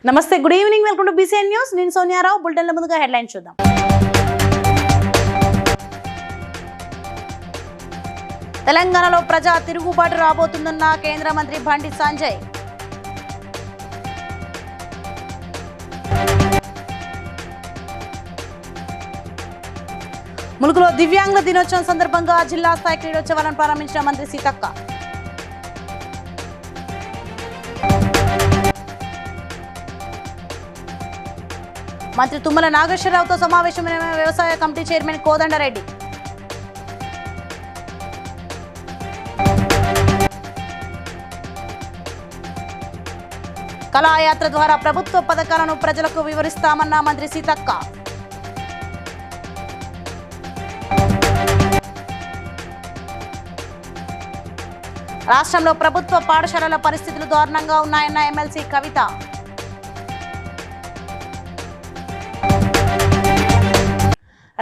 నమస్తే, good evening, welcome to BCN news. నేను సోనియారావు. బులెటిన్ల ముందుగా హెడ్లైన్స్ చూద్దాం. తెలంగాణలో ప్రజా తిరుగుబాటు రాబోతుందన్న కేంద్ర మంత్రి బండి సంజయ్. ములుగులో దివ్యాంగుల దినోత్సవం సందర్భంగా జిల్లా స్థాయి క్రీడోత్సవాలను ప్రారంభించిన మంత్రి సీతక్క. మంత్రి తుమ్మల నాగేశ్వరరావుతో సమావేశమైన వ్యవసాయ కమిటీ చైర్మన్ కోదండరెడ్డి. కళాయాత్ర ద్వారా ప్రభుత్వ పథకాలను ప్రజలకు వివరిస్తామన్న మంత్రి సీతక్క. రాష్ట్రంలో ప్రభుత్వ పాఠశాలల పరిస్థితులు దారుణంగా ఉన్నాయన్న ఎమ్మెల్సీ కవిత.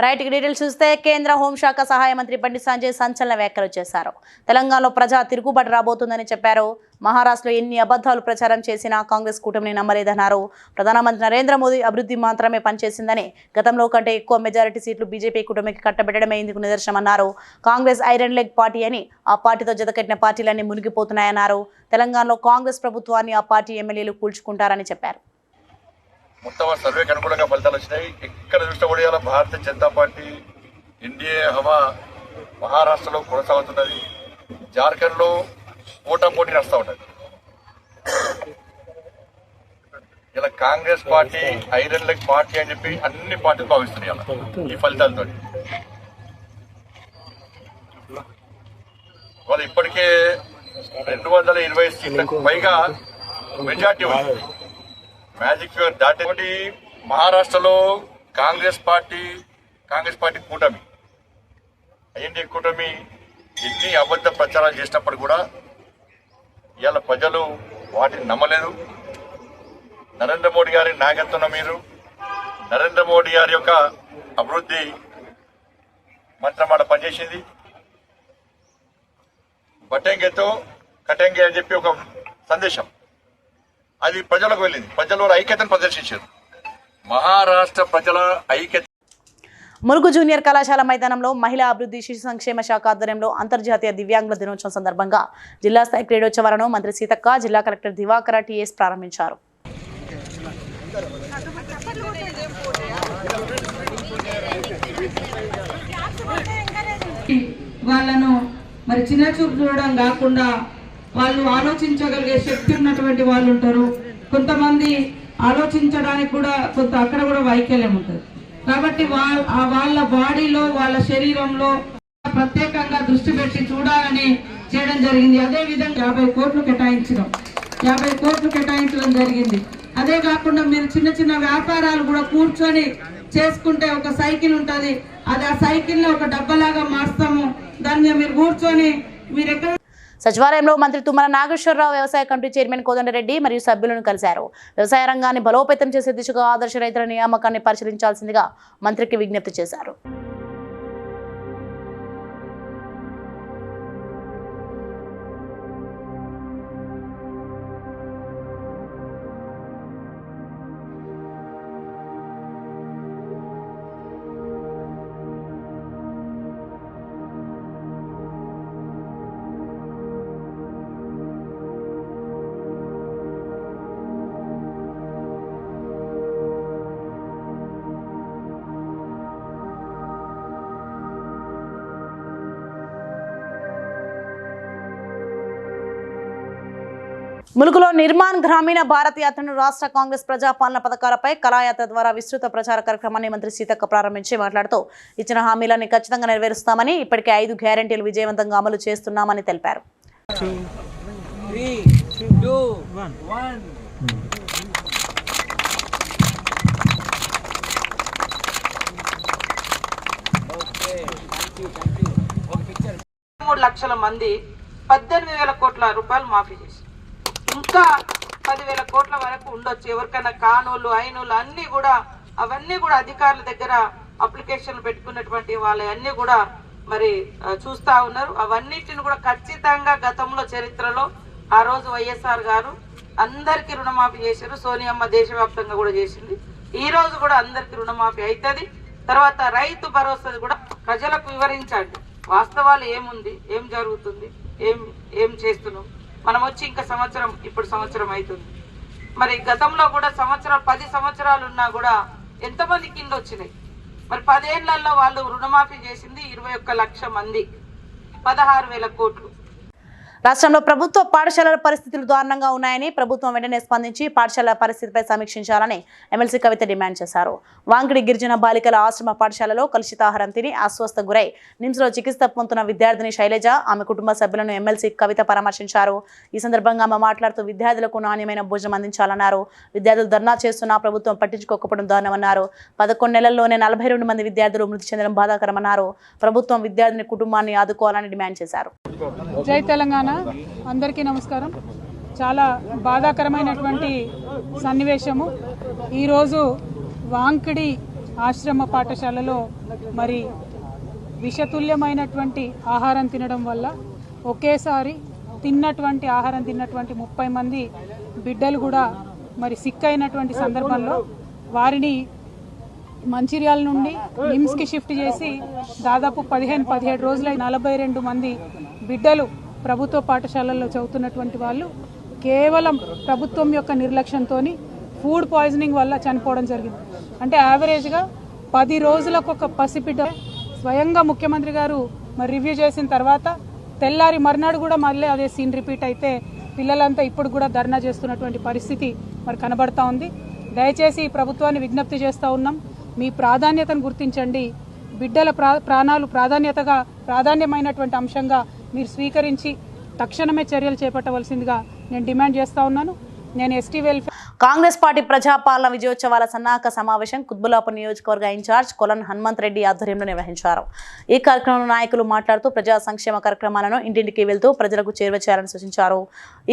రైట్ డీటెయిల్స్ చూస్తే కేంద్ర హోంశాఖ సహాయ మంత్రి బండి సంజయ్ సంచలన వ్యాఖ్యలు చేశారు. తెలంగాణలో ప్రజా తిరుగుబాటు రాబోతుందని చెప్పారు. మహారాష్ట్రలో ఎన్ని అబద్ధాలు ప్రచారం చేసినా కాంగ్రెస్ కూటమిని నమ్మలేదన్నారు. ప్రధానమంత్రి నరేంద్ర మోదీ అభివృద్ధి మాత్రమే పనిచేసిందని, గతంలో కంటే ఎక్కువ మెజారిటీ సీట్లు బీజేపీ కూటమికి కట్టబెట్టడమే ఇందుకు నిదర్శనమన్నారు. కాంగ్రెస్ ఐరన్ లెగ్ పార్టీ అని, ఆ పార్టీతో జతకట్టిన పార్టీలన్నీ మునిగిపోతున్నాయన్నారు. తెలంగాణలో కాంగ్రెస్ ప్రభుత్వాన్ని ఆ పార్టీ ఎమ్మెల్యేలు కూల్చుకుంటారని చెప్పారు. మొత్తం సర్వేకి అనుగుణంగా ఫలితాలు వచ్చినాయి. ఎక్కడ చూసినా కూడా భారతీయ జనతా పార్టీ ఎన్డీఏ హవా మహారాష్ట్రలో కొనసాగుతున్నది. జార్ఖండ్లో పోటాపోటీ నడుస్తూ ఉంటుంది. ఇలా Congress party iron leg party అని చెప్పి అన్ని పార్టీలు భావిస్తున్నాయి ఈ ఫలితాలతో. వాళ్ళు ఇప్పటికే 220 సీట్లకు పైగా మెజార్టీ ఉంది. మ్యాజిక్ ఫిగర్ దాటి మహారాష్ట్రలో కాంగ్రెస్ పార్టీ కూటమి ఐఎన్డీ కూటమి ఎన్ని అబద్ధ ప్రచారాలు చేసినప్పుడు కూడా ఇవాళ ప్రజలు వాటిని నమ్మలేదు. నరేంద్ర మోడీ గారి నాయకత్వంలో మీరు నరేంద్ర మోడీ గారి యొక్క అభివృద్ధి మంత్రమాట పనిచేసింది. బటెంగేతో కటెంగే అని చెప్పి ఒక సందేశం అది ప్రజలకు వెళ్ళింది. ప్రజల ఐక్యతను ప్రదర్శించారు. మహారాష్ట్ర ప్రజల ఐక్యత. ములుగు జూనియర్ కళాశాల మైదానంలో మహిళా అభివృద్ధి శిశు సంక్షేమ శాఖ ఆధ్వర్యంలో అంతర్జాతీయ దివ్యాంగుల దినోత్సవం సందర్భంగా జిల్లా స్థాయి క్రీడోత్సవాలను మంత్రి సీతక్క, జిల్లా కలెక్టర్ దివాకర టీఎస్ ప్రారంభించారు. వాళ్ళను మరి చిన్న చూపు చూడడం కాకుండా వాళ్ళు ఆలోచించగలిగే శక్తి ఉన్నటువంటి వాళ్ళు ఉంటారు. కొంతమంది ఆలోచించడానికి కూడా అక్కడ కూడా వైకల్యం ఉంటుంది. కాబట్టి వాళ్ళ బాడీలో వాళ్ళ శరీరంలో ప్రత్యేకంగా దృష్టి పెట్టి చూడాలని చేయడం జరిగింది. అదే విధంగా 50 కోట్లు కేటాయించడం జరిగింది. అదే కాకుండా మీరు చిన్న చిన్న వ్యాపారాలు కూడా కూర్చొని చేసుకుంటే ఒక సైకిల్ ఉంటుంది. అది ఆ సైకిల్ని ఒక డబ్బలాగా మార్స్తాము. దాని మీద మీరు కూర్చొని మీరు ఎక్కడ. సచివాలయంలో మంత్రి తుమ్మల నాగేశ్వరరావు వ్యవసాయ కమిటీ చైర్మన్ కోదండరెడ్డి మరియు సభ్యులను కలిశారు. వ్యవసాయ రంగాన్ని బలోపేతం చేసే దిశగా ఆదర్శ రైతుల నియామకాన్ని పరిశీలించాల్సిందిగా మంత్రికి విజ్ఞప్తి చేశారు. ములుగులో నిర్మాణ్ గ్రామీణ భారత్ యాత్రను రాష్ట్ర కాంగ్రెస్ ప్రజాపాలన పథకాలపై కళాయాత్ర ద్వారా విస్తృత ప్రచార కార్యక్రమాన్ని మంత్రి సీతక్క ప్రారంభించి మాట్లాడుతూ ఇచ్చిన హామీలన్నీ ఖచ్చితంగా నెరవేరుస్తామని, ఇప్పటికే 5 గ్యారెంటీలు విజయవంతంగా అమలు చేస్తున్నామని తెలిపారు. లక్షల మంది 18,000 కోట్ల రూపాయలు మాఫీ చేసి ఇంకా 10,000 కోట్ల వరకు ఉండొచ్చు. ఎవరికైనా కానోళ్ళు అయినోళ్ళు అన్ని కూడా అవన్నీ కూడా అధికారుల దగ్గర అప్లికేషన్లు పెట్టుకున్నటువంటి వాళ్ళన్నీ కూడా మరి చూస్తా ఉన్నారు. అవన్నిటిని కూడా ఖచ్చితంగా గతంలో చరిత్రలో ఆ రోజు వైఎస్ఆర్ గారు అందరికీ రుణమాఫీ చేశారు. సోనియమ్మ దేశవ్యాప్తంగా కూడా చేసింది. ఈ రోజు కూడా అందరికీ రుణమాఫీ అవుతుంది. తర్వాత రైతు భరోసా కూడా ప్రజలకు వివరించండి, వాస్తవాలు ఏముంది, ఏం జరుగుతుంది, ఏం చేస్తున్నాం. మనం వచ్చి ఇంకా ఇప్పుడు సంవత్సరం అవుతుంది. మరి గతంలో కూడా 10 సంవత్సరాలు ఉన్నా కూడా ఎంతమంది కింద వచ్చినాయి. మరి 10 ఏళ్లలో వాళ్ళు రుణమాఫీ చేసింది 21 లక్ష మంది, 16,000 కోట్లు. రాష్ట్రంలో ప్రభుత్వ పాఠశాలల పరిస్థితులు దారుణంగా ఉన్నాయని ప్రభుత్వం వెంటనే స్పందించి పాఠశాలల పరిస్థితిపై సమీక్షించాలని ఎమ్మెల్సీ కవిత డిమాండ్ చేశారు. వాంకిడి గిరిజన బాలికల ఆశ్రమ పాఠశాలలో కలుషితాహారం తిని అస్వస్థ గురై నిమ్స్లో చికిత్స పొందుతున్న విద్యార్థిని శైలజ, ఆమె కుటుంబ సభ్యులను ఎమ్మెల్సీ కవిత పరామర్శించారు. ఈ సందర్భంగా ఆమె మాట్లాడుతూ విద్యార్థులకు నాణ్యమైన భోజనం అందించాలన్నారు. విద్యార్థులు ధర్నా చేస్తున్నా ప్రభుత్వం పట్టించుకోకపోవడం దారుణమన్నారు. 11 నెలల్లోనే 42 మంది విద్యార్థులు మృతి చెందడం బాధాకరమన్నారు. ప్రభుత్వం విద్యార్థిని కుటుంబాన్ని ఆదుకోవాలని డిమాండ్ చేశారు. జై తెలంగాణ. అందరికీ నమస్కారం. చాలా బాధాకరమైనటువంటి సన్నివేశము. ఈరోజు వాంకిడి ఆశ్రమ పాఠశాలలో మరి విషతుల్యమైనటువంటి ఆహారం తినడం వల్ల ఒకేసారి ఆహారం తిన్నటువంటి 30 మంది బిడ్డలు కూడా మరి సిక్ అయినటువంటి సందర్భంలో వారిని మంచిర్యాల నుండి నిమ్స్కి షిఫ్ట్ చేసి దాదాపు 15-17 రోజులై 42 మంది బిడ్డలు ప్రభుత్వ పాఠశాలల్లో చదువుతున్నటువంటి వాళ్ళు కేవలం ప్రభుత్వం యొక్క నిర్లక్ష్యంతో ఫుడ్ పాయిజనింగ్ వల్ల చనిపోవడం జరిగింది. అంటే యావరేజ్గా 10 రోజులకు ఒక పసిబిడ్డ. స్వయంగా ముఖ్యమంత్రి గారు మరి రివ్యూ చేసిన తర్వాత తెల్లారి మర్నాడు కూడా మళ్ళీ అదే సీన్ రిపీట్ అయితే పిల్లలంతా ఇప్పుడు కూడా ధర్నా చేస్తున్నటువంటి పరిస్థితి మరి కనబడతా ఉంది. దయచేసి ప్రభుత్వాన్ని విజ్ఞప్తి చేస్తూ ఉన్నాం, మీ ప్రాధాన్యతను గుర్తించండి. బిడ్డల ప్రాణాలు ప్రాధాన్యమైనటువంటి అంశంగా మీరు స్వీకరించి తక్షణమే చర్యలు చేపట్టవలసిందిగా నేను డిమాండ్ చేస్తా ఉన్నాను. నేను ఎస్టీ వెల్ఫేర్ కాంగ్రెస్ పార్టీ ప్రజాపాలన విజయోత్సవాల సన్నాహక సమావేశం కుత్బుల్లాపూర్ నియోజకవర్గ ఇన్ఛార్జ్ కొలన్ హనుమంత్ రెడ్డి ఆధ్వర్యంలో నిర్వహించారు. ఈ కార్యక్రమంలో నాయకులు మాట్లాడుతూ ప్రజా సంక్షేమ కార్యక్రమాలను ఇంటింటికి వెళ్తూ ప్రజలకు చేరువ చేయాలని సూచించారు.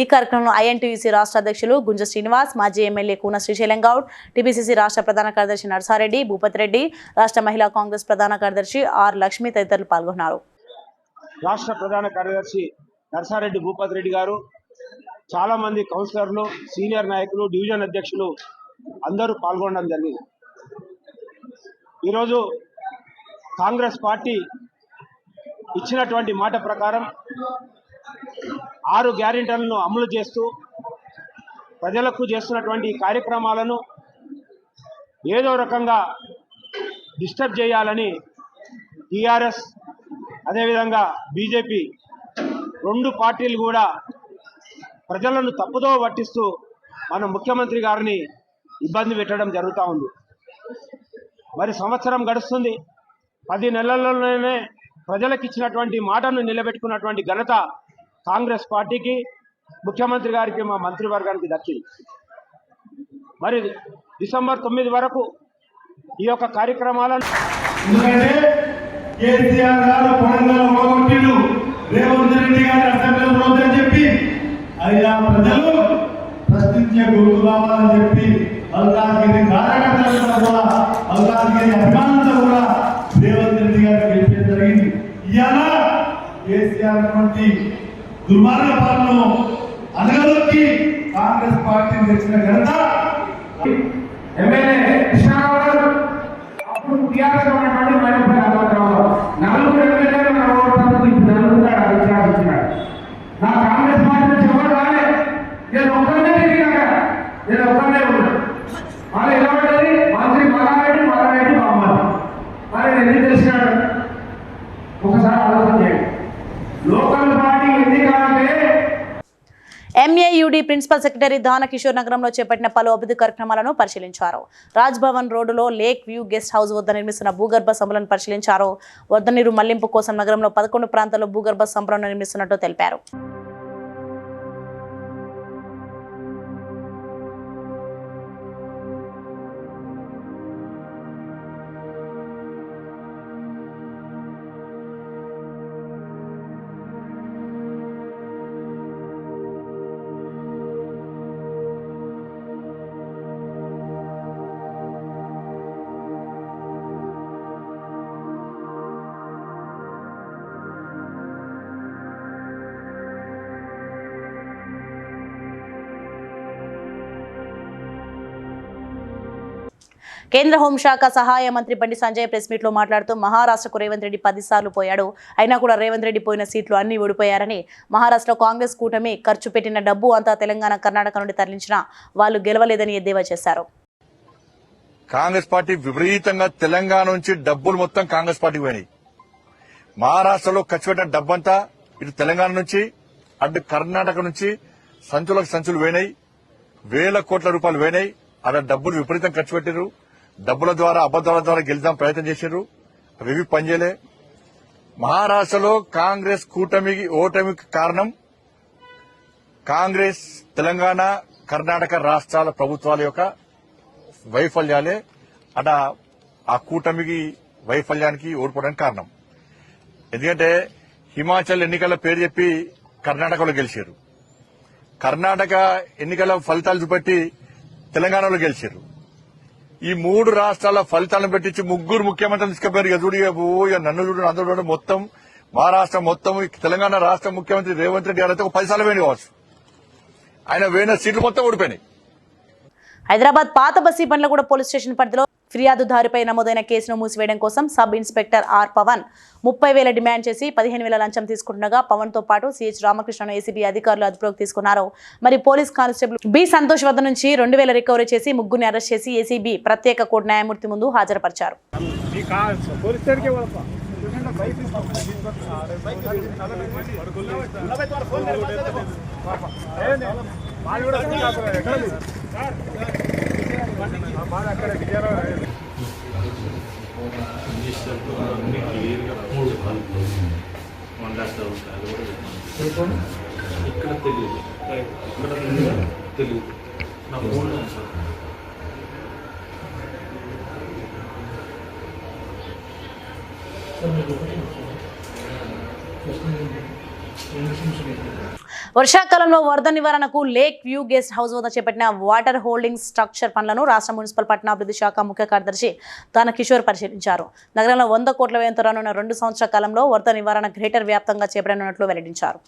ఈ కార్యక్రమంలో ఐఎన్టీయూసీ రాష్ట్ర అధ్యక్షులు గుంజ శ్రీనివాస్, మాజీ ఎమ్మెల్యే కూన శ్రీశైలం గౌడ్, టీపీసీసీ రాష్ట్ర ప్రధాన కార్యదర్శి నర్సారెడ్డి, భూపత్ రెడ్డి, రాష్ట్ర మహిళా కాంగ్రెస్ ప్రధాన కార్యదర్శి ఆర్ లక్ష్మి తదితరులు పాల్గొన్నారు. రాష్ట్ర ప్రధాన కార్యదర్శి నర్సారెడ్డి భూపత్ రెడ్డి గారు, చాలామంది కౌన్సిలర్లు, సీనియర్ నాయకులు, డివిజన్ అధ్యక్షులు అందరూ పాల్గొనడం జరిగింది. ఈరోజు కాంగ్రెస్ పార్టీ ఇచ్చినటువంటి మాట ప్రకారం 6 గ్యారెంటీలను అమలు చేస్తూ ప్రజలకు చేస్తున్నటువంటి కార్యక్రమాలను ఏదో రకంగా డిస్టర్బ్ చేయాలని టీఆర్ఎస్ అదేవిధంగా బీజేపీ 2 పార్టీలు కూడా ప్రజలను తప్పుదో పట్టిస్తూ మన ముఖ్యమంత్రి గారిని ఇబ్బంది పెట్టడం జరుగుతూ ఉంది. మరి సంవత్సరం గడుస్తుంది. 10 నెలల్లోనే ప్రజలకు ఇచ్చినటువంటి మాటను నిలబెట్టుకున్నటువంటి ఘనత కాంగ్రెస్ పార్టీకి, ముఖ్యమంత్రి గారికి, మా మంత్రివర్గానికి దక్కింది. మరి డిసెంబర్ 9 వరకు ఈ యొక్క కార్యక్రమాలను కేసీఆర్ గారు కొడంగల్ ఓగొట్టిండు, రేవంత్ రెడ్డి గారు అసెంబ్లీలో పోతుందని చెప్పి అయినా ప్రజలు ప్రశ్నించే గుర్తు కావాలని చెప్పి మల్కాజ్గిరి కార్యకర్తలంతా కూడా, మల్కాజ్గిరి అభిమానులతో కూడా రేవంత్ రెడ్డి గారు గెలిపేయడం జరిగింది. ఇవాళ కేసీఆర్ వంటి దుర్మార్గ పాలనను అనగదొక్కి కాంగ్రెస్ పార్టీని తెచ్చిన ఘనత ఎమ్మెల్యే కృష్ణారావు గారు, అప్పుడు టీఆర్ఎస్ ఉన్నటువంటి మైనపల్లి హనుమంతరావు 4 ఎమ్మెల్యేలు మన ఓట్లకు ఇప్పుడు 4 అధికారం ఇచ్చినాడు. నా కాంగ్రెస్ పార్టీ నుంచి ఎవరు రాలే, నేను ఒక్కనే తిరిగినాక, నేను ఒక్కనే ఉన్నా. మళ్ళీ ఎలా ఉండేది మంత్రి మల్లారెడ్డి బామ్మది. మరి ఎందుకు తెలిసినాడు ఒకసారి ఆలోచన చేయండి. లోకల్ పార్టీ ఎన్నికలంటే ఎంఏయుడి ప్రిన్సిపల్ సెక్రటరీ దానకిషోర్ నగరంలో చేపట్టిన పలు అభివృద్ధి కార్యక్రమాలను పరిశీలించారు. రాజ్ భవన్ రోడ్డులో లేక్ వ్యూ గెస్ట్ హౌస్ వద్ద నిర్మిస్తున్న భూగర్భ సంపులను పరిశీలించారు. వద్ద నీరు మళ్లింపు కోసం నగరంలో 11 ప్రాంతాల్లో భూగర్భ సంపులను నిర్మిస్తున్నట్టు తెలిపారు. కేంద్ర హోంశాఖ సహాయ మంత్రి బండి సంజయ్ ప్రెస్ మీట్ లో మాట్లాడుతూ మహారాష్ట్రకు రేవంత్ రెడ్డి 10 సార్లు పోయాడు, అయినా కూడా రేవంత్ రెడ్డి పోయిన సీట్లు అన్ని ఓడిపోయారని, మహారాష్ట్రలో కాంగ్రెస్ కూటమి ఖర్చు పెట్టిన డబ్బు అంతా తెలంగాణ కర్ణాటక నుండి తరలించినా వాళ్ళు గెలవలేదని ఎద్దేవా చేశారు. కాంగ్రెస్ పార్టీ విపరీతంగా తెలంగాణ నుంచి డబ్బులు మొత్తం కాంగ్రెస్ పార్టీకి పోయినాయి. మహారాష్ట్రలో ఖర్చు పెట్టిన డబ్బంతా ఇటు తెలంగాణ నుంచి అటు కర్ణాటక నుంచి సంచులకు సంచులు పోయినాయి, వేల కోట్ల రూపాయలు పోయినాయి. అలా డబ్బులు విపరీతం ఖర్చు పెట్టారు. డబ్బుల ద్వారా అబద్దాల ద్వారా గెలిద్దాం ప్రయత్నం చేశారు, అవి పనిచేయలే. మహారాష్ట్రలో కాంగ్రెస్ కూటమికి ఓటమికి కారణం కాంగ్రెస్ తెలంగాణ కర్ణాటక రాష్ట్రాల ప్రభుత్వాల యొక్క వైఫల్యాలే. అట ఆ కూటమికి వైఫల్యానికి ఓడిపోవడానికి కారణం. ఎందుకంటే హిమాచల్ ఎన్నికల పేరు చెప్పి కర్ణాటకలో గెలిచారు, కర్ణాటక ఎన్నికల ఫలితాలు చూపెట్టి తెలంగాణలో గెలిచారు. ఈ 3 రాష్ట్రాల ఫలితాలను పెట్టించి 3 ముఖ్యమంత్రులు తీసుకుపోయారు. చూడు నన్ను చూడు అందరూ చూడు, మొత్తం మహారాష్ట్ర మొత్తం తెలంగాణ రాష్ట్ర ముఖ్యమంత్రి రేవంత్ రెడ్డి గారు అయితే ఒక 10 సార్లు పోయిన కావచ్చు. ఆయన వేయిన సీట్లు మొత్తం ఓడిపోయినాయి. హైదరాబాద్ పాత బస్తీబండ్లగూడ పోలీస్ స్టేషన్ పరిధిలో ఫిర్యాదుదారుపై నమోదైన కేసును మూసివేయడం కోసం sub inspector R Pavan 30,000 demand చేసి 15,000 లంచం తీసుకుంటుండగా పవన్ తో పాటు సిహెచ్ రామకృష్ణను ఏసీబీ అధికారులు అదుపులోకి తీసుకున్నారు. మరి పోలీస్ కానిస్టేబుల్ బి సంతోష్ వద్ద నుంచి 2,000 రికవరీ చేసి 3 అరెస్ట్ చేసి ఏసీబీ ప్రత్యేక కోర్టు న్యాయమూర్తి ముందు హాజరుపరిచారు. ఇక్కడ తెలియదు నా ఫోన్ సార్. వర్షాకాలంలో వరద నివారణకు లేక్ వ్యూ గెస్ట్ హౌస్ వద్ద చేపట్టిన వాటర్ హోల్డింగ్ స్ట్రక్చర్ పనులను రాష్ట్ర మున్సిపల్ పట్టణాభివృద్ధి శాఖ ముఖ్య కార్యదర్శి తాన కిషోర్ పరిశీలించారు. నగరంలో 100 కోట్ల వ్యయంతో రానున్న 2 సంవత్సరాల కాలంలో వరద నివారణ గ్రేటర్ వ్యాప్తంగా చేపట్టనున్నట్లు వెల్లడించారు.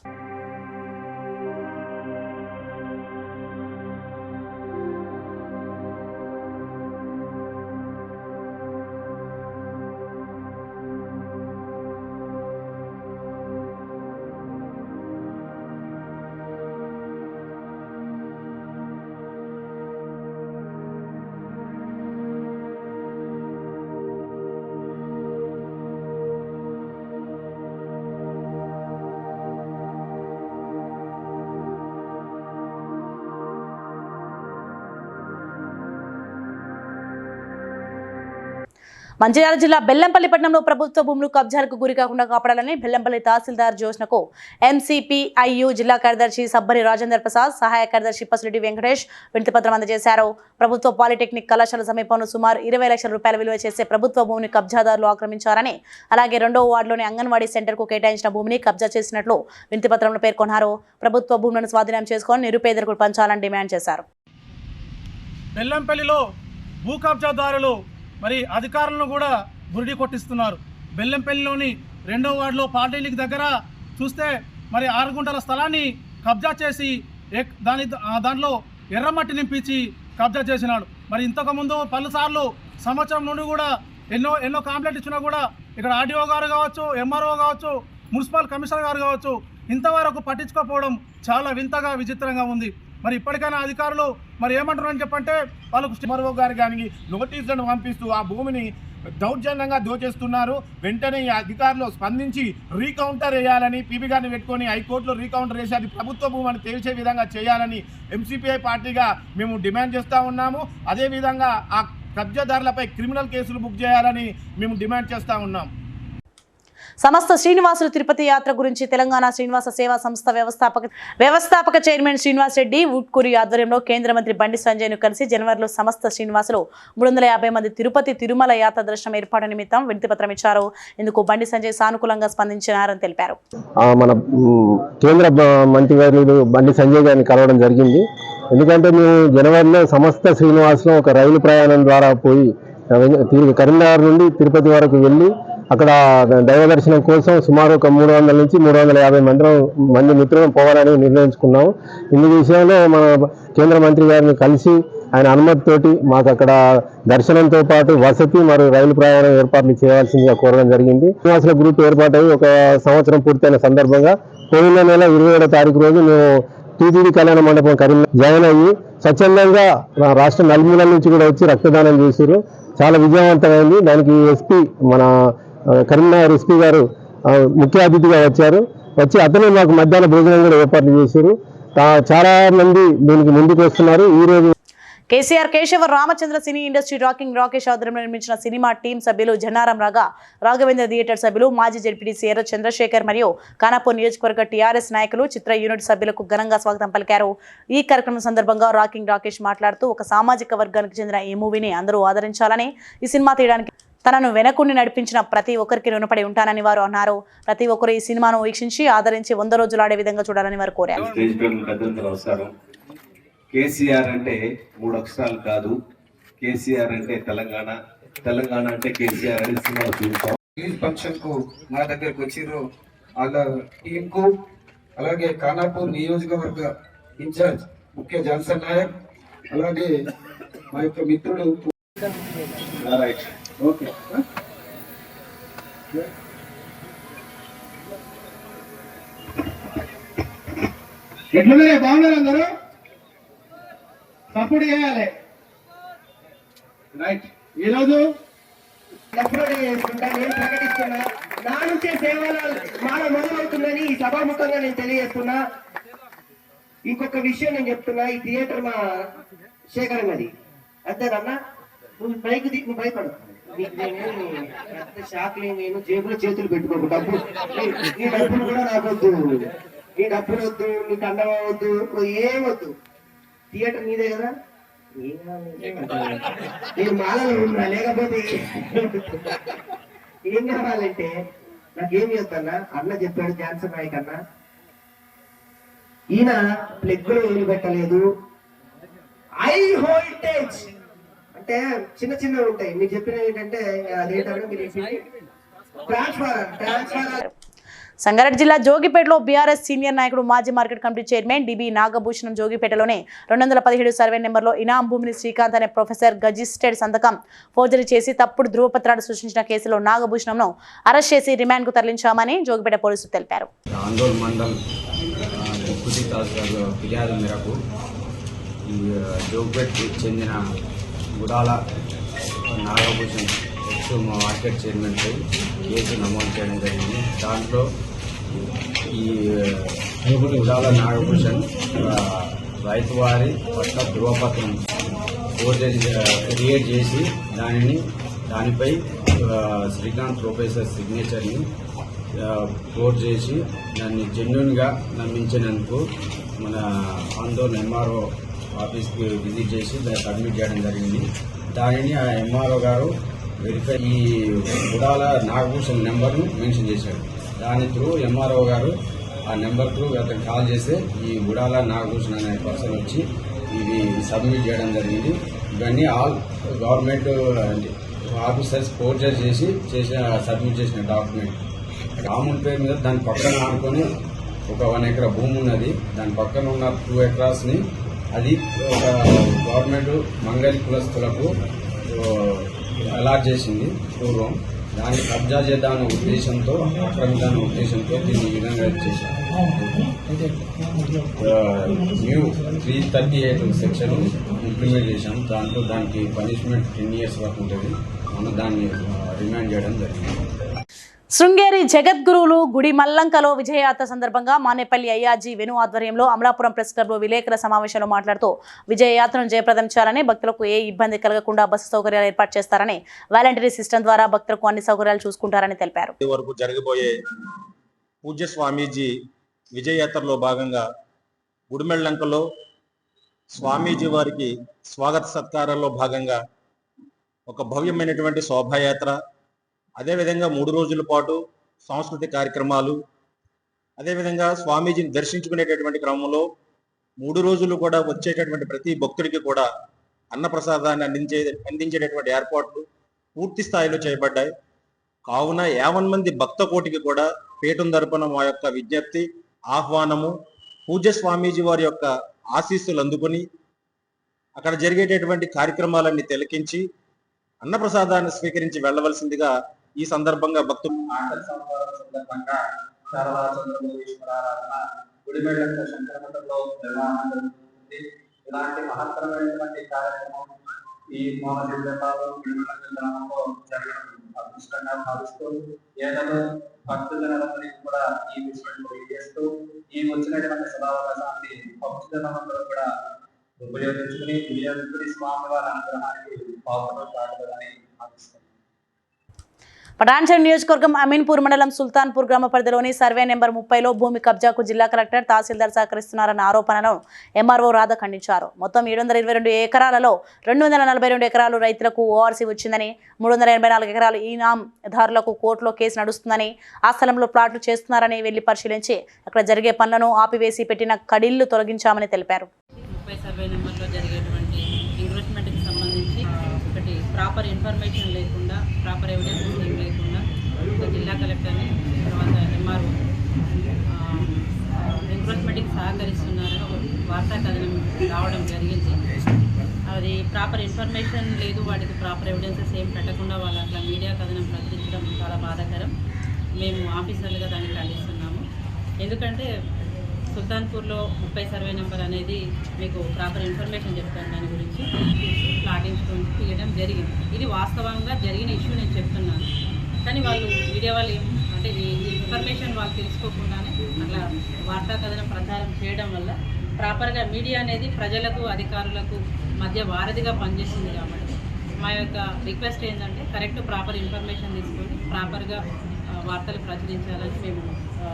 మంచిర్యాల జిల్లా బెల్లంపల్లి పట్టణంలో ప్రభుత్వ భూములు కబ్జాలకు గురి కాకుండా కాపాడాలని బెల్లంపల్లి తహసీల్దార్ జోష్నకు ఎంసీపీఐయు జిల్లా కార్యదర్శి సబ్బరి రాజేందర్ ప్రసాద్, సహాయ కార్యదర్శి పసిరెడ్డి వెంకటేష్ వినతిపత్రం అందజేశారు. ప్రభుత్వ పాలిటెక్నిక్ కళాశాల సమీపంలో సుమారు 20 లక్షల రూపాయల విలువ చేసే ప్రభుత్వ భూమిని కబ్జాదారులు ఆక్రమించారని, అలాగే 2వ వార్డులోని అంగన్వాడీ సెంటర్కు కేటాయించిన భూమిని కబ్జా చేసినట్లు వినతిపత్రంలో పేర్కొన్నారు. ప్రభుత్వ భూములను స్వాధీనం చేసుకొని నిరుపేదలకు పంచాలని డిమాండ్ చేశారు. బెల్లంపల్లిలో భూ కబ్జాదారులు మరి అధికారులను కూడా బురిడి కొట్టిస్తున్నారు. బెల్లంపల్లిలోని 2వ వార్డులో పాలిటెక్నిక్ దగ్గర చూస్తే మరి 6 గుంటల స్థలాన్ని కబ్జా చేసి దాంట్లో ఎర్రమట్టి నింపించి కబ్జా చేసినాడు. మరి ఇంతకుముందు పలుసార్లు సంవత్సరం నుండి కూడా ఎన్నో కాంప్లైంట్ ఇచ్చినా కూడా ఇక్కడ ఆర్డీఓ గారు కావచ్చు, ఎంఆర్ఓ కావచ్చు, మున్సిపల్ కమిషనర్ గారు కావచ్చు ఇంతవరకు పట్టించుకోకపోవడం చాలా వింతగా విచిత్రంగా ఉంది. మరి ఇప్పటికైనా అధికారులు మరి ఏమంటున్నారని చెప్పంటే వాళ్ళకు ఎంఆర్ఓ గారు కానీ నోటీసులను పంపిస్తూ ఆ భూమిని దౌర్జన్యంగా దోచేస్తున్నారు. వెంటనే ఈ అధికారులు స్పందించి రీకౌంటర్ వేయాలని పీపీ గారిని పెట్టుకొని హైకోర్టులో రీకౌంటర్ వేసి అది ప్రభుత్వ భూమిని తేల్చే విధంగా చేయాలని ఎంసీపీఐ పార్టీగా మేము డిమాండ్ చేస్తూ ఉన్నాము. అదేవిధంగా ఆ కబ్జాదారులపై క్రిమినల్ కేసులు బుక్ చేయాలని మేము డిమాండ్ చేస్తూ ఉన్నాం. సమస్త శ్రీనివాసులు తిరుపతి యాత్ర గురించి తెలంగాణ శ్రీనివాస సేవా సంస్థ వ్యవస్థాపక చైర్మన్ శ్రీనివాస్ రెడ్డి వుట్కూరి ఆధ్వర్యంలో కేంద్ర మంత్రి బండి సంజయ్ను కలిసి జనవరిలో సమస్త శ్రీనివాసులు 350 మంది తిరుపతి తిరుమల యాత్ర దర్శనం ఏర్పాటు నిమిత్తం వినతిపత్రం ఇచ్చారు. ఇందుకు బండి సంజయ్ సానుకూలంగా స్పందించారని తెలిపారు. మన కేంద్ర మంత్రివర్యులు బండి సంజయ్ గారిని కలవడం జరిగింది. ఎందుకంటే మేము జనవరిలో సమస్త శ్రీనివాసులు ఒక రైలు ప్రయాణం ద్వారా పోయి కరీంనగర్ నుండి తిరుపతి వరకు వెళ్ళి అక్కడ దైవ దర్శనం కోసం సుమారు ఒక 300 నుంచి 350 మంది మిత్రులను పోవాలని నిర్ణయించుకున్నాము. ఇందు విషయంలో మన కేంద్ర మంత్రి గారిని కలిసి ఆయన అనుమతితోటి మాకు అక్కడ దర్శనంతో పాటు వసతి మరియు రైలు ప్రయాణం ఏర్పాట్లు చేయాల్సిందిగా కోరడం జరిగింది. శ్రీనివాసుల గ్రూప్ ఏర్పాటై 1 సంవత్సరం పూర్తయిన సందర్భంగా పోయిన నెల 27వ తారీఖు రోజు మేము టీటీడీ కళ్యాణ మండపం కరీంనగర్ జాయిన్ అయ్యి స్వచ్ఛందంగా రాష్ట్ర నలుమూలల నుంచి కూడా వచ్చి రక్తదానం చేశారు. చాలా విజయవంతమైంది. దానికి ఎస్పీ మన కరీంనగర్ ఎస్పీ గారు ముఖ్య అతిథిగా వచ్చి అతనే మాకు మధ్యాహ్న భోజనం కూడా ఏర్పాట్లు చేశారు. చాలా మంది దీనికి ముందుకు వస్తున్నారు. ఈ రోజు KCR Keshava Ramachandra cine industry rocking Rakesh ఆధ్వర్యంలో నిర్మించిన సినిమా టీం సభ్యులు జన్నారం రాఘవేంద్ర థియేటర్ సభ్యులు మాజీ జెడ్పీటీసీ ఎర్ర చంద్రశేఖర్ మరియు ఖానాపూర్ నియోజకవర్గ టీఆర్ఎస్ నాయకులు చిత్ర యూనిట్ సభ్యులకు ఘనంగా స్వాగతం పలికారు. ఈ కార్యక్రమం సందర్భంగా రాకింగ్ రాకేష్ మాట్లాడుతూ ఒక సామాజిక వర్గానికి చెందిన ఈ మూవీని అందరూ ఆదరించాలని, ఈ సినిమా తీయడానికి తనను వెనకుండి నడిపించిన ప్రతి ఒక్కరికి రుణపడి ఉంటానని వారు అన్నారు. ప్రతి ఒక్కరు ఈ సినిమాను వీక్షించి ఆదరించి 100 రోజులు ఆడే విధంగా చూడాలని వారు కోరారు. కేసీఆర్ అంటే 3 అక్షరాలు కాదు. కేసీఆర్ అంటే తెలంగాణ, తెలంగాణ అంటే కేసీఆర్ అని సినిమా చూస్తాం. ఈ ఫంక్షన్ కు మా దగ్గరకు వచ్చిర్రు వాళ్ళ టీం కు, అలాగే ఖానాపూర్ నియోజకవర్గ ఇన్ఛార్జ్ ముఖ్య జాన్సన్ నాయక్, అలాగే మా యొక్క మిత్రుడు ఓకే ఎట్లున్నారే, బాగున్నారు అందరూ? సపోర్ట్ చేయాలి. రైట్. ఈరోజు చేసుకుంటా నేను ప్రకటిస్తున్నా, నా నుంచే సేవల మాల మొదలవుతుందని ఈ సభాముఖంగా నేను తెలియజేస్తున్నా. ఇంకొక విషయం నేను చెప్తున్నా, ఈ థియేటర్ మా శేఖరం అది అంతేనన్నా. నువ్వు బైక్ నువ్వు భయపడు, పెద్ద షాక్లే, నేను జేబులో చేతులు పెట్టుకోకు. డబ్బు నీ డబ్బులు కూడా నాకు వద్దు, నీ డబ్బులు వద్దు, నీకు అండగా వద్దు, ఏమొద్దు. థియేటర్ నీదే కదా, నేను మాలలో ఉన్నా, లేకపోతే ఏం కావాలంటే నాకేమి వద్దన్నా. అన్న చెప్పాడు జాన్సన్ నాయక్ అన్న, ఈయన ప్లెగ్గులో ఏమి పెట్టలేదు, హై వోల్టేజ్ అంటే చిన్న చిన్నవి ఉంటాయి. మీకు చెప్పిన ఏంటంటే అదేంటంటే మీరు ట్రాన్స్ఫార్మర్. సంగారెడ్డి జిల్లా జోగిపేటలో బీఆర్ఎస్ సీనియర్ నాయకుడు మాజీ market committee chairman D B Nagabhushanam జోగిపేటలోనే 217 సర్వే నెంబర్లో ఇనాం భూమిని శ్రీకాంత్ అనే ప్రొఫెసర్ గజిస్టెడ్ సంతకం ఫోర్జరీ చేసి తప్పుడు ధృవపత్రాలు సృష్టించిన కేసులో నాగభూషణంను అరెస్ట్ చేసి రిమాండ్కు తరలించామని జోగిపేట పోలీసులు తెలిపారు. ఆందోళన మండల్ డిప్యూటీ తహసీల్దార్ ఫిర్యాదు మేరకు జోగిపేటకు చెందిన గుడాల నాగభూషణ్ ఎక్స్ మార్కెట్ చైర్మన్పై కేసు నమోదు చేయడం జరిగింది. దాంట్లో ఈ గుడాల నాగభూషణ్ రైతువారి పట్ల ధృవపత్రం క్రియేట్ చేసి దానిపై శ్రీకాంత్ ప్రొఫెసర్ సిగ్నేచర్ని కోడ్ చేసి దాన్ని జెన్యున్గా నమ్మించినందుకు మన ఆందోళన ఎంఆర్ఓ ఆఫీస్కి విజిట్ చేసి దాన్ని సబ్మిట్ చేయడం జరిగింది. దానిని ఆ ఎంఆర్ఓ గారు వెరిఫై ఈ గుడాల నాగభూషణ్ నెంబర్ను మెన్షన్ చేశాడు. దాని త్రూ ఎంఆర్ఓ గారు ఆ నెంబర్ త్రూ అతను కాల్ చేస్తే ఈ గుడాల నాగభూషణ్ అనే పర్సన్ వచ్చి ఇవి సబ్మిట్ చేయడం జరిగింది. ఇవన్నీ ఆల్ గవర్నమెంట్ ఆఫీసర్స్ ఫోర్జరీ చేసి సబ్మిట్ చేసిన డాక్యుమెంట్. రాముని పేరు మీద దాని పక్కన ఆనుకొని ఒక 1 ఎకరా భూమి ఉన్నది. దాని పక్కన ఉన్న 2 ఎకరాస్ని అది ఒక గవర్నమెంట్ మంగళి కులస్తులకు అలాట్ చేసింది పూర్వం. దాన్ని కబ్జా చేద్దామనే ఉద్దేశంతో, ఆక్రమించాలనే ఉద్దేశంతో దీన్ని ఈ విధంగా చేశారు. న్యూ 338 సెక్షన్ ఇంప్లిమెంట్ చేశాం. దాంట్లో దానికి పనిష్మెంట్ 10 years వరకు ఉంటుంది. మనం దాన్ని రిమాండ్ చేయడం జరిగింది. శృంగేరి జగద్గురువులు గుడి మల్లంకలో విజయయాత్ర సందర్భంగా మానేపల్లి అయ్యాజీ వెను ఆధ్వర్యంలో అమలాపురం ప్రెస్ క్లబ్లో విలేకరుల సమావేశంలో మాట్లాడుతూ విజయయాత్రను జయప్రదం చేయాలని, భక్తులకు ఏ ఇబ్బంది కలగకుండా బస్సు సౌకర్యాలు ఏర్పాటు చేస్తారని, వాలంటరీ సిస్టమ్ ద్వారా భక్తులకు అన్ని సౌకర్యాలు చూసుకుంటారని తెలిపారు. వరకు జరగబోయే పూజ్య స్వామీజీ విజయయాత్రలో భాగంగా గుడిమెల్లంకలో స్వామీజీ వారికి స్వాగత సత్కారాల్లో భాగంగా ఒక భవ్యమైనటువంటి శోభాయాత్ర, అదేవిధంగా 3 రోజుల పాటు సాంస్కృతిక కార్యక్రమాలు, అదేవిధంగా స్వామీజీని దర్శించుకునేటటువంటి క్రమంలో 3 రోజులు కూడా వచ్చేటటువంటి ప్రతి భక్తుడికి కూడా అన్నప్రసాదాన్ని అందించేటటువంటి ఏర్పాట్లు పూర్తి స్థాయిలో చేయబడ్డాయి. కావున 50 మంది భక్త కోటికి కూడా పీఠం తరపున మా యొక్క విజ్ఞప్తి, ఆహ్వానము, పూజ్య స్వామీజీ వారి యొక్క ఆశీస్సులు అందుకుని అక్కడ జరిగేటటువంటి కార్యక్రమాలన్నీ తిలకించి అన్నప్రసాదాన్ని స్వీకరించి వెళ్ళవలసిందిగా ఈ సందర్భంగా భక్తులు ఇలాంటి మహత్తరమైనటువంటి కార్యక్రమం ఈ మోహన్ జిల్లాలో గ్రామంలో జరగడం అదృష్టంగా భావిస్తూ ఏదో భక్తులందరికీ కూడా ఈ విషయం తెలియజేస్తూ ఈ వచ్చినటువంటి సదావకాశాన్ని భక్తులందరూ కూడా ఉపయోగించుకుని స్వామివారి అనుగ్రహానికి పాల్గొనడం కాగలదని భావిస్తున్నాను. పటాన్చెరు నియోజకవర్గం అమీన్పూర్ మండలం సుల్తాన్పూర్ గ్రామ పరిధిలోని సర్వే నెంబర్ 30లో భూమి కబ్జాకు జిల్లా కలెక్టర్ తహసీల్దార్ సహకరిస్తున్నారన్న ఆరోపణలను ఎంఆర్ఓ రాధ ఖండించారు. మొత్తం 722 ఎకరాలలో 242 ఎకరాలు రైతులకు ఓఆర్సీ వచ్చిందని, 384 ఎకరాలు ఈనాందారులకు కోర్టులో కేసు నడుస్తుందని, ఆ స్థలంలో ప్లాట్లు చేస్తున్నారని వెళ్లి పరిశీలించి అక్కడ జరిగే పనులను ఆపివేసి పెట్టిన కడిళ్లు తొలగించామని తెలిపారు. సర్వే నెంబర్లో జరిగేటువంటి ఎంక్రోచ్మెంట్కి సంబంధించి ఒకటి ప్రాపర్ ఇన్ఫర్మేషన్ లేకుండా, ప్రాపర్ ఎవిడెన్సెస్ ఏం లేకుండా ఒక జిల్లా కలెక్టర్ని, తర్వాత ఎంఆర్ఓ ఎంక్రోచ్మెంట్కి సహకరిస్తున్నారని ఒక వార్తా కథనం రావడం జరిగింది. అది ప్రాపర్ ఇన్ఫర్మేషన్ లేదు, వాటికి ప్రాపర్ ఎవిడెన్సెస్ ఏం పెట్టకుండా వాళ్ళు అట్లా మీడియా కథనం ప్రచురించడం చాలా బాధాకరం. మేము ఆఫీసర్లుగా దాన్ని ఖండిస్తున్నాము. ఎందుకంటే సుల్తాన్పూర్లో 30 సర్వే నెంబర్ అనేది మీకు ప్రాపర్ ఇన్ఫర్మేషన్ చెప్తాను, దాని గురించి ప్లాటింగ్స్ తీయడం జరిగింది. ఇది వాస్తవంగా జరిగిన ఇష్యూ నేను చెప్తున్నాను. కానీ వాళ్ళు మీడియా వాళ్ళు అంటే ఈ ఇన్ఫర్మేషన్ వాళ్ళు తెలుసుకోకుండానే అట్లా వార్తా కథనం ప్రచారం చేయడం వల్ల ప్రాపర్గా మీడియా అనేది ప్రజలకు అధికారులకు మధ్య వారధిగా పనిచేస్తుంది. కాబట్టి మా యొక్క రిక్వెస్ట్ ఏంటంటే కరెక్ట్ ప్రాపర్ ఇన్ఫర్మేషన్ తీసుకొని ప్రాపర్గా వార్తలు ప్రచురించాలని మేము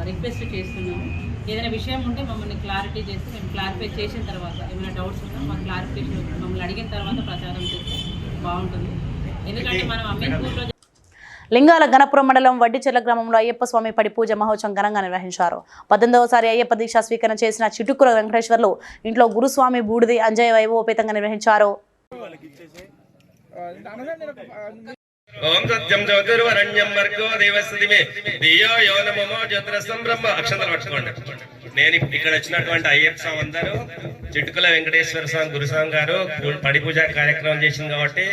రిక్వెస్ట్ చేస్తున్నాము. ఏదైనా విషయం ఉంటే మమ్మల్ని క్లారిటీ చేసి మేము క్లారిఫై చేసిన తర్వాత, ఏమైనా డౌట్స్ ఉన్నా మాకు క్లారిఫికేషన్ మమ్మల్ని అడిగిన తర్వాత ప్రచారం చేస్తే బాగుంటుంది. ఎందుకంటే మనం అమీన్పూర్లో లింగాల గణపురం మండలం వడ్డిచెర్ల గ్రామంలో అయ్యప్ప స్వామి పడి పూజ మహోత్సవం ఘనంగా నిర్వహించారు. 18వసారి అయ్యప్ప దీక్ష స్వీకరణ చేసిన చిటుకుల వెంకటేశ్వర్లు ఇంట్లో గురుస్వామి బూడిది అంజయ్య వైభవోపేతంగా నిర్వహించారు. ఓం సత్యం జ్యోతిర్వరణ్యం వర్గో దేవస్థితిమే దియో యోనమో జ్యోతిరస్తం బ్రహ్మ. అక్షంతలు పట్టుకోండి. నేను ఇక్కడ వచ్చినటువంటి అయ్యప్ప స్వామి అందరూ చిటుకుల వెంకటేశ్వర స్వామి గురుస్వామి గారు పడి పూజ కార్యక్రమం చేసింది కాబట్టి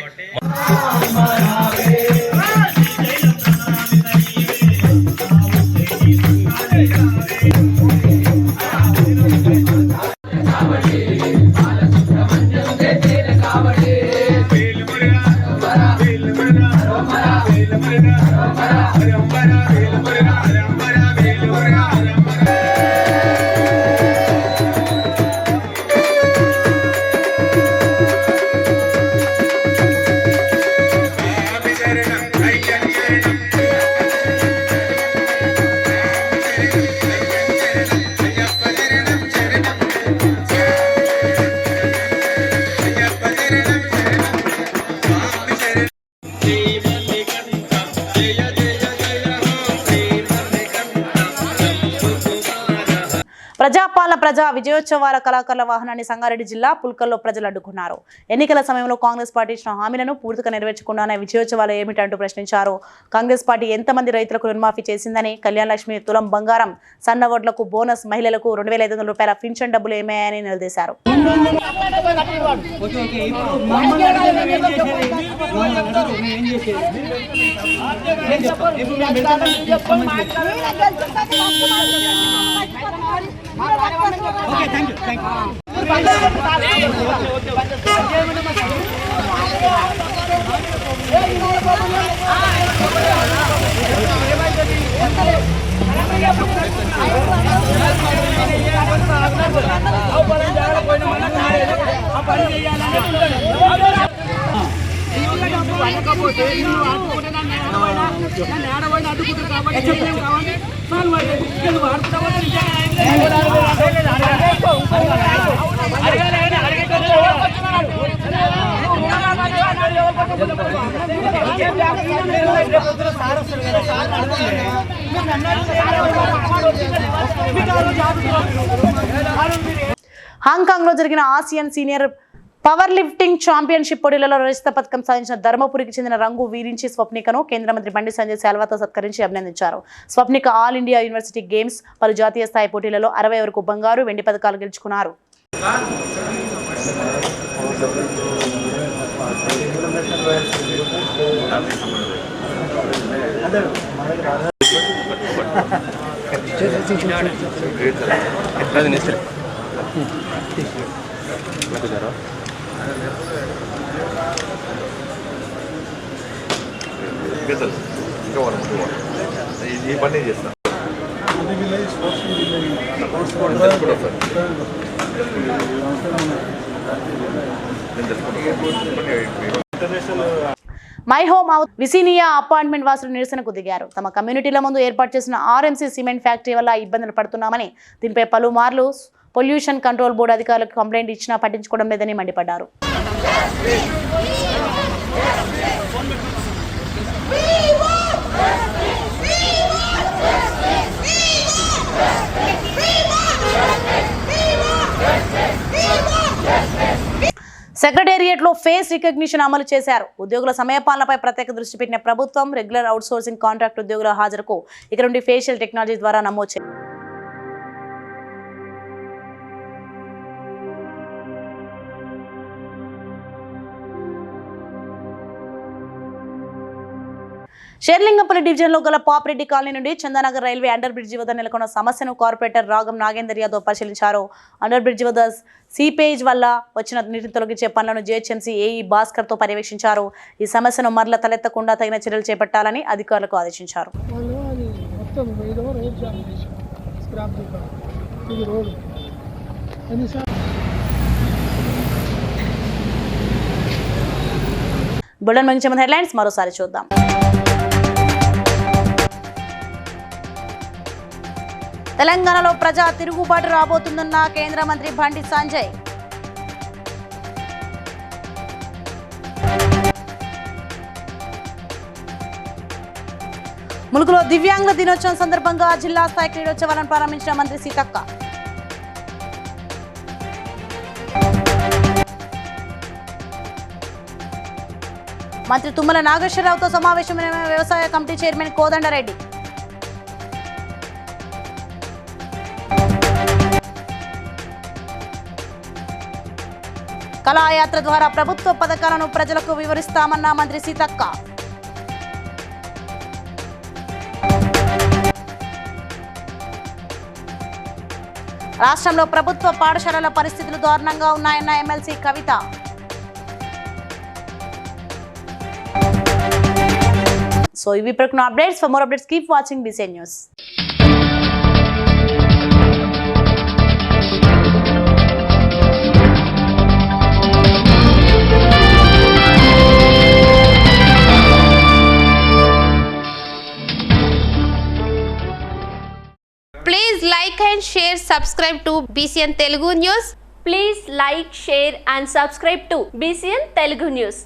ప్రజాపాలన ప్రజా విజయోత్సవాల కళాకారుల వాహనాన్ని సంగారెడ్డి జిల్లా పుల్కల్లో ప్రజలు అడ్డుకున్నారు. ఎన్నికల సమయంలో కాంగ్రెస్ పార్టీ ఇచ్చిన హామీలను పూర్తిగా నెరవేర్చకుండానే విజయోత్సవాలు ఏమిటంటూ ప్రశ్నించారు. కాంగ్రెస్ పార్టీ ఎంతమంది రైతులకు రుణమాఫీ చేసిందని, కళ్యాణ లక్ష్మి, తులం బంగారం, సన్న వడ్లకు బోనస్, మహిళలకు 2500 రూపాయల పింఛన్ డబ్బులు ఏమయ్యాయని నిలదీశారు. హాంకాంగ్ లో జరిగిన Asian senior power lifting championship పోటీలలో రజత పథకం సాధించిన ధర్మపురికి చెందిన రంగు వీరించి స్వప్నికను కేంద్ర మంత్రి బండి సంజయ్ శాల్వాతో సత్కరించి అభినందించారు. Swapnika all India university games, పలు జాతీయ స్థాయి పోటీలలో 60 వరకు బంగారు, వెండి పథకాలు గెలుచుకున్నారు. ఈ పని చేస్తాను. మై హోమ్ హౌస్ విసినియా అపార్ట్మెంట్ వాసులు నిరసనకు దిగారు. తమ కమ్యూనిటీల ముందు ఏర్పాటు చేసిన ఆర్ఎంసీ సిమెంట్ ఫ్యాక్టరీ వల్ల ఇబ్బందులు పడుతున్నామని, దీనిపై పలుమార్లు పొల్యూషన్ కంట్రోల్ బోర్డు అధికారులకు కంప్లైంట్ ఇచ్చినా పట్టించుకోవడం లేదని మండిపడ్డారు. సెక్రటేరియట్లో ఫేస్ రికగ్నిషన్ అమలు చేశారు. ఉద్యోగుల సమయపాలనపై ప్రత్యేక దృష్టి పెట్టిన ప్రభుత్వం రెగ్యులర్ అవుట్సోర్సింగ్ కాంట్రాక్ట్ ఉద్యోగుల హాజరుకు ఇక నుండి ఫేషియల్ టెక్నాలజీ ద్వారా నమోదు చేయాలి. షేర్లింగంపల్లి డివిజన్లో గల పాపిరెడ్డి కాలనీ నుండి చందానగర్ రైల్వే అండర్ బ్రిడ్జి వద్ద నెలకొన్న సమస్యను కార్పొరేటర్ రాగం నాగేందర్ యాదవ్ పరిశీలించారు. అండర్ బ్రిడ్జి వద్ద సీపేజ్ వల్ల వచ్చిన నీటిని తొలగించే పనులను జీహెచ్ఎంసీ ఏఈ భాస్కర్తో పర్యవేక్షించారు. ఈ సమస్యను మరల తలెత్తకుండా తగిన చర్యలు చేపట్టాలని అధికారులకు ఆదేశించారు. బులెటిన్ ముగించే ముందు హెడ్లైన్స్ మరోసారి చూద్దాం. తెలంగాణలో ప్రజా తిరుగుబాటు రాబోతుందన్న కేంద్ర మంత్రి బండి సంజయ్. ములుగులో దివ్యాంగుల దినోత్సవం సందర్భంగా జిల్లా స్థాయి క్రీడోత్సవాలను ప్రారంభించిన మంత్రి సీతక్క. మంత్రి తుమ్మల నాగేశ్వరరావుతో సమావేశమైన వ్యవసాయ కమిటీ చైర్మన్ కోదండరెడ్డి. కళాయాత్ర ద్వారా ప్రభుత్వ పథకాలను ప్రజలకు వివరిస్తామన్న మంత్రి సీతక్క. రాష్ట్రంలో ప్రభుత్వ పాఠశాలల పరిస్థితులు దారుణంగా ఉన్నాయన్న ఎమ్మెల్సీ కవిత. సో ఇవి ప్రకటన updates. For more updates keep watching BCN news. Please like and share, subscribe to BCN Telugu News. Please like, share and subscribe to BCN Telugu News.